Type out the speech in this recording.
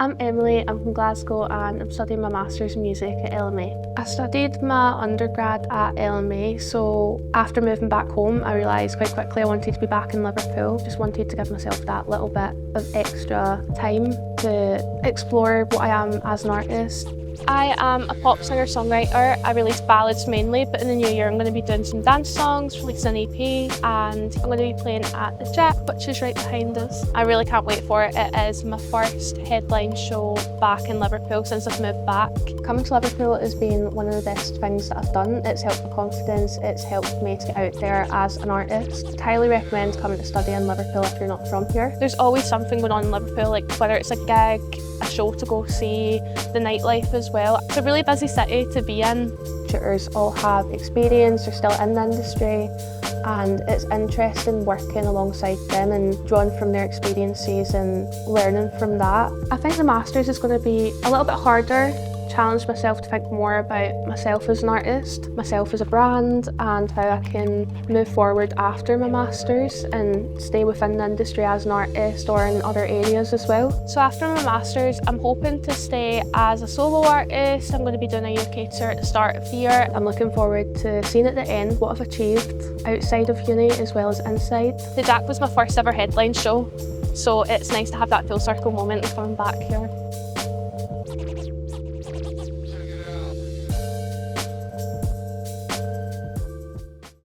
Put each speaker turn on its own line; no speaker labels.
I'm Emily, I'm from Glasgow and I'm studying my Masters in Music at LMA. I studied my undergrad at LMA, so after moving back home I realised quite quickly I wanted to be back in Liverpool. Just wanted to give myself that little bit of extra time to explore what I am as an artist. I am a pop singer-songwriter. I release ballads mainly, but in the new year I'm going to be doing some dance songs, release an EP, and I'm going to be playing at the Jack, which is right behind us. I really can't wait for it. It is my first headline show back in Liverpool since I've moved back. Coming to Liverpool has been one of the best things that I've done. It's helped my confidence, it's helped me to get out there as an artist. I'd highly recommend coming to study in Liverpool if you're not from here. There's always something going on in Liverpool, like whether it's a gig, a show to go see, the nightlife as well. It's a really busy city to be in. Tutors all have experience, they're still in the industry, and it's interesting working alongside them and drawing from their experiences and learning from that. I think the Masters is going to be a little bit harder. Challenge myself to think more about myself as an artist, myself as a brand, and how I can move forward after my Masters and stay within the industry as an artist or in other areas as well. So after my Masters, I'm hoping to stay as a solo artist. I'm going to be doing a UK tour at the start of the year. I'm looking forward to seeing at the end what I've achieved outside of uni as well as inside. The Jack was my first ever headline show, so it's nice to have that full circle moment of coming back here.